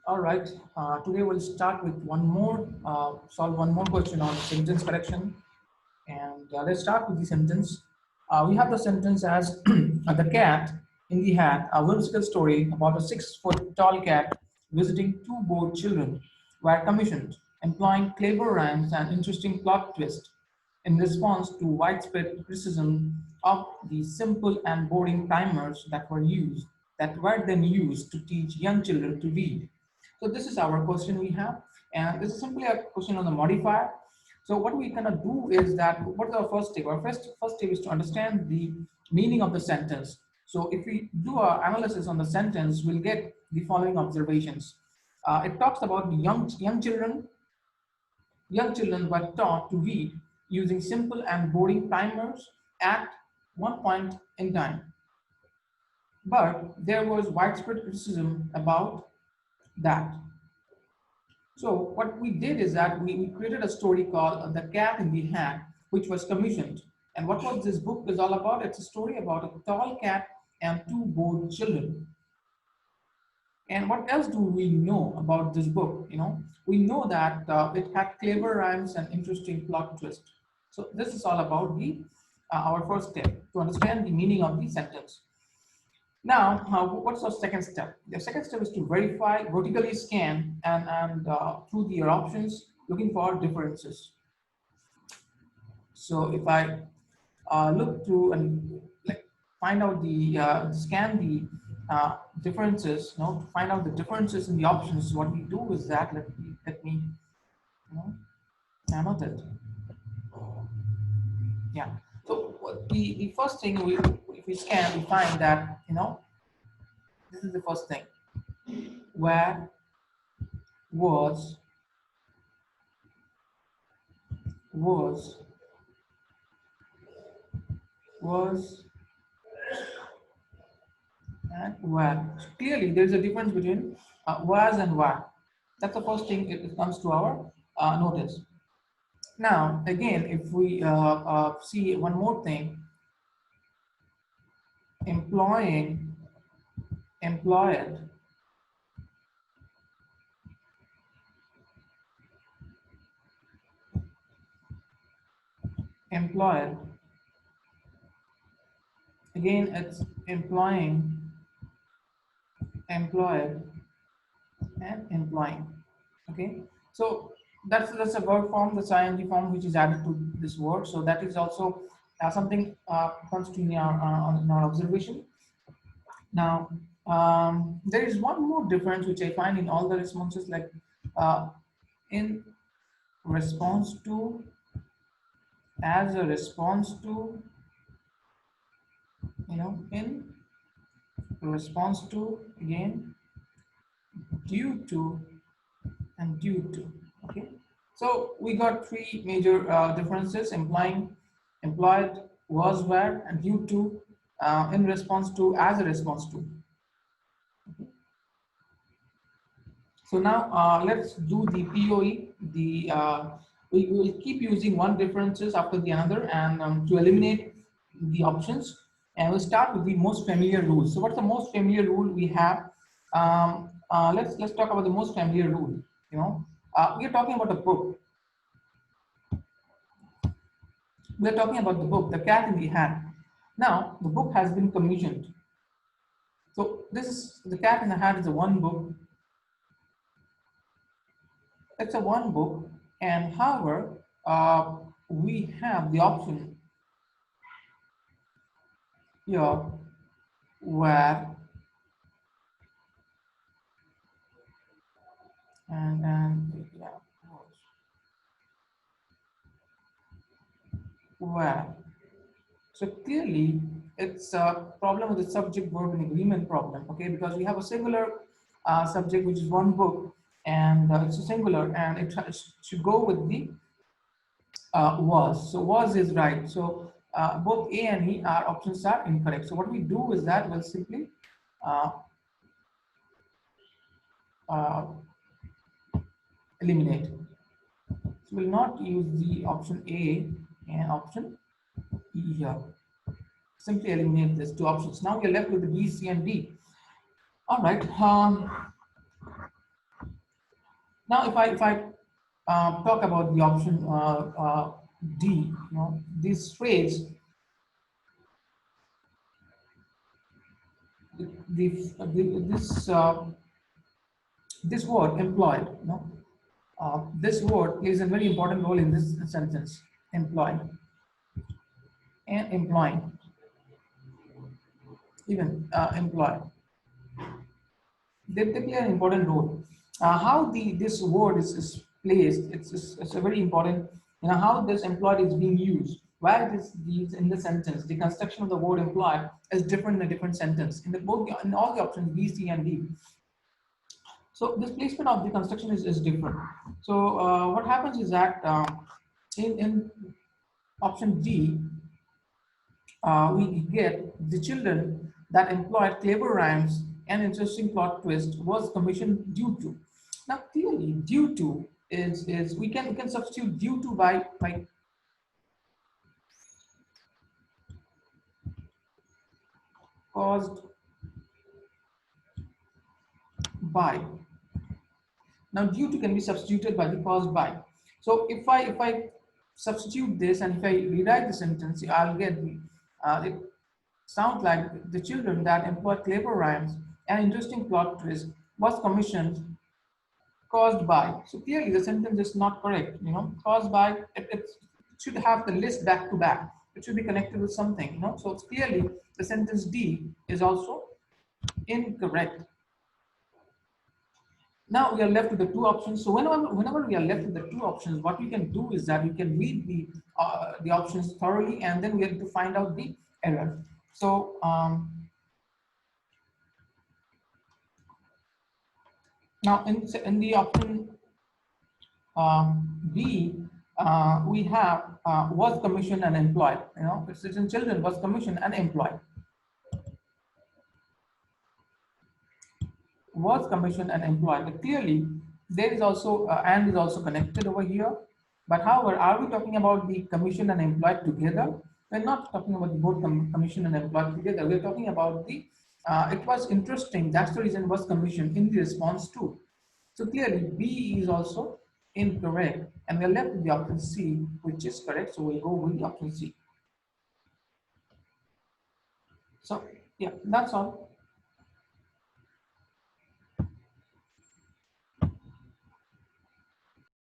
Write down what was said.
All right. Today we'll start with solve one more question on sentence correction. And let's start with the sentence. We have the sentence as the cat in the hat, a whimsical story about a 6 foot tall cat visiting two bored children, were commissioned, employing clever rhymes and interesting plot twist in response to widespread criticism of the simple and boring timers that were then used to teach young children to read. So this is our question we have, and this is simply a question on the modifier. So what we gonna do is that what is our first step? Our first step is to understand the meaning of the sentence. So if we do our analysis on the sentence, we'll get the following observations. It talks about young children were taught to read using simple and boring timers at one point in time. But there was widespread criticism about that. So what we did is that we created a story called The Cat in the Hat, which was commissioned. And what was this book is all about? It's a story about a tall cat and two bored children. And what else do we know about this book? We know that it had clever rhymes and interesting plot twist. So this is all about the our first step to understand the meaning of the sentence. Now, what's our second step? The second step is to vertically scan and through your options, looking for differences. So if I look through and like find out scan the differences, to find out the differences in the options, what we do is that let me annotate it. Yeah. So the first thing if we scan, we find that this is the first thing. Where was and where. So clearly, there is a difference between was and where. That's the first thing it comes to our notice. Now, again, if we see one more thing, employed, employed. Again, it's employed, and employing. Okay, so that's a verb form, the ing form, which is added to this word. So that is also something comes to in our observation. Now, there is one more difference which I find in all the responses, like in response to, as a response to, in response to, again, due to, and due to. Okay, so we got three major differences: employed, was, where, and due to, in response to, as a response to. Okay. So now let's do the POE. We will keep using one differences after the another, and to eliminate the options. And we'll start with the most familiar rule. So what's the most familiar rule we have? Let's talk about the most familiar rule. We are talking about a book. We are talking about the book, The Cat in the Hat. Now the book has been commissioned. So this is The Cat in the Hat is a one book. It's a one book, and however, we have the option here where and yeah, where. So clearly, it's a problem with the subject verb and agreement problem. Okay, because we have a singular subject, which is one book, and it's a singular, and it should go with the was. So was is right. So both A and E are options are incorrect. So what we do is that we'll simply eliminate. So we'll not use the option A and option E here. Simply eliminate these two options. Now we're left with the B, C, and D. All right. Now, if I talk about the option D, this phrase, this this word employed, this word plays a very important role in this sentence. Employed and employing, even employed, they play an important role. How this word is placed, it's a very important. How this employed is being used. Why it is used in the sentence? The construction of the word employed is different in a different sentence. In all the options B, C, and D. So this placement of the construction is different. So what happens is that in option D, we get the children that employed clever rhymes and interesting plot twist was commissioned due to. Now clearly due to is we can substitute due to by caused by. Now due to can be substituted by the caused by. So if I substitute this and if I rewrite the sentence, I'll get the it sounds like the children that employed clever rhymes and interesting plot twist was commissioned caused by. So clearly the sentence is not correct. Caused by, it should have the list back to back. It should be connected with something. So it's clearly the sentence D is also incorrect. Now we are left with the two options. So whenever we are left with the two options, what we can do is that we can read the options thoroughly, and then we have to find out the error. So now in the option B, we have was commissioned and employed. Certain children was commissioned and employed. Was commissioned and employed. But clearly, there is also and is also connected over here. But however, are we talking about the commission and employed together? We're not talking about the both commission and employed together. We're talking about the it was interesting. That's the reason was commissioned in the response to. So clearly, B is also incorrect, and we're left with the option C, which is correct. So we'll go with the option C. So yeah, that's all.